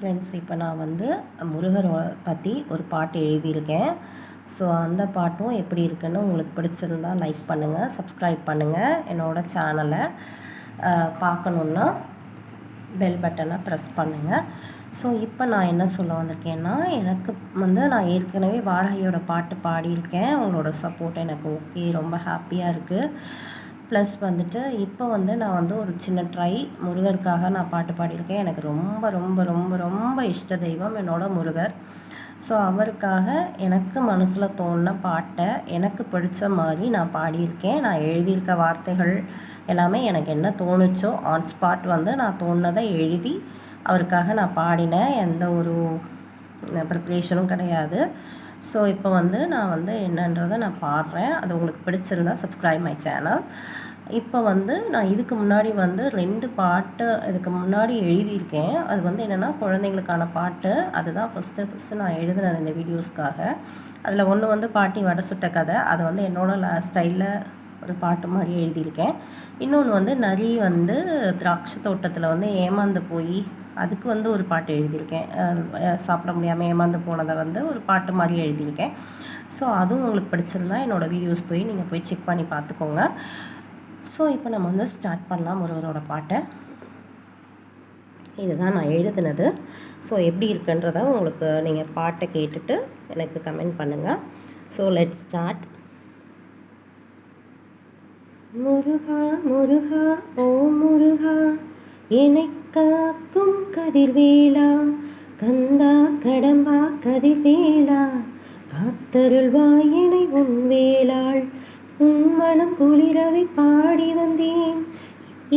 Friends, இப்போ நான் வந்து முருகரை பற்றி ஒரு பாட்டு எழுதியிருக்கேன். ஸோ அந்த பாட்டும் எப்படி இருக்குன்னு உங்களுக்கு பிடிச்சிருந்தா லைக் பண்ணுங்கள், சப்ஸ்கிரைப் பண்ணுங்கள். என்னோடய சேனலை பார்க்கணுன்னா பெல் பட்டனை ப்ரெஸ் பண்ணுங்கள். ஸோ இப்போ நான் என்ன சொல்ல வந்திருக்கேன்னா, எனக்கு வந்து நான் ஏற்கனவே வாராகியோட பாட்டு பாடியிருக்கேன். அவங்களோட சப்போர்ட் எனக்கு ஓகே, ரொம்ப ஹாப்பியாக இருக்குது. ப்ளஸ் வந்துட்டு இப்போ வந்து நான் வந்து ஒரு சின்ன ட்ரை முருகருக்காக நான் பாட்டு பாடியிருக்கேன். எனக்கு ரொம்ப ரொம்ப ரொம்ப ரொம்ப இஷ்ட தெய்வம் என்னோடய முருகர். ஸோ அவருக்காக எனக்கு மனசில் தோணின பாட்டை எனக்கு பிடிச்ச மாதிரி நான் பாடியிருக்கேன். நான் எழுதியிருக்க வார்த்தைகள் எல்லாமே எனக்கு என்ன தோணுச்சோ ஆன் ஸ்பாட் வந்து நான் தோணுனதை எழுதி அவருக்காக நான் பாடினேன். எந்த ஒரு ப்ரிப்ரேஷனும் கிடையாது. ஸோ இப்போ வந்து நான் வந்து என்னன்றதை நான் பாடுறேன். அது உங்களுக்கு பிடிச்சிருந்தா சப்ஸ்கிரைப் மை சேனல். இப்போ வந்து நான் இதுக்கு முன்னாடி வந்து 2 பாட்டு இதுக்கு முன்னாடி எழுதியிருக்கேன். அது வந்து என்னென்னா குழந்தைங்களுக்கான பாட்டு. அதுதான் ஃபஸ்ட்டு நான் எழுதினது இந்த வீடியோஸ்க்காக. அதில் ஒன்று வந்து பாட்டி வடை சுட்ட கதை. அது வந்து என்னோடய ஸ்டைலில் ஒரு பாட்டு மாதிரி எழுதியிருக்கேன். இன்னொன்று வந்து நரி வந்து திராட்சை தோட்டத்தில் வந்து ஏமாந்து போய் அதுக்கு வந்து ஒரு பாட்டு எழுதியிருக்கேன். சாப்பிட முடியாமல் ஏமாந்து போனதை வந்து ஒரு பாட்டு மாதிரி எழுதியிருக்கேன். ஸோ அதுவும் உங்களுக்கு பிடிச்சிருந்தா என்னோடய வீடியோஸ் நீங்கள் போய் செக் பண்ணி பார்த்துக்கோங்க. ஸோ இப்போ நம்ம வந்து ஸ்டார்ட் பண்ணலாம் முருகரோட பாட்டை. இதுதான் நான் எழுதுனது. ஸோ எப்படி இருக்குன்றத உங்களுக்கு நீங்கள் பாட்டை கேட்டுட்டு எனக்கு கமெண்ட் பண்ணுங்கள். So let's start. Muruga Muruga ஓ முருகா, என்னை காக்கும் கதிர்வேலா, கந்தா கடம்பா கதிர்வேலா, காத்தருள்வாய் என்னை உன் வேளாள். உன் மனம் குளிரவை பாடி வந்தேன்,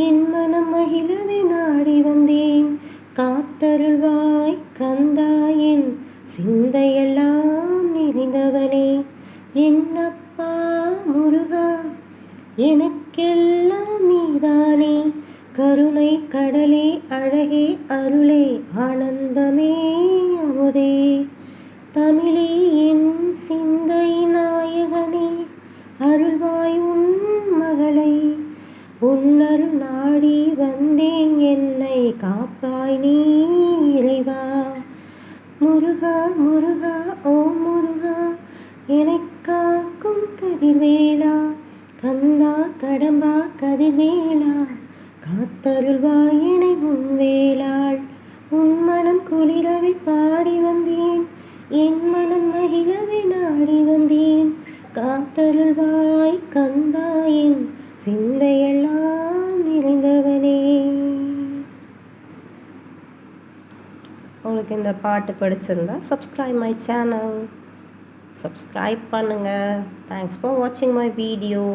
என் மனம் மகிழவை நாடி வந்தேன். காத்தருள்வாய் கந்தா என் சிந்தையெல்லாம் நிறைந்தவனே, என்னப்பா முருகா எனக்கெல்லாம் நீதானே. கருணை கடலே அழகே அருளே ஆனந்தமே அமுதே, தமிழே என் சிந்தை நாயகனே, அருள்வாய் உன் மகளை. உன்னருள் நாடி வந்தேன், என்னை காப்பாய் நீ இறைவா. முருகா முருகா ஓ முருகா, என்னை காக்கும் கதிர்வேலா, கந்தா கடம்பா கதிர்வேலா, காத்தருள்வாய் என்னை உன் வேளாள். உன் மனம் குளிரவை பாடி வந்தேன், என் மனம் மகிழவை நாடி வந்தேன். காத்தருள்வாய் கந்தா என் சிந்தையெல்லாம் நிறைந்தவனே. உங்களுக்கு இந்த பாட்டு பிடிச்சிருந்தா சப்ஸ்கிரைப் மை சேனல், சப்ஸ்கிரைப் பண்ணுங்கள். தேங்க்ஸ் ஃபார் வாட்சிங் மை வீடியோ.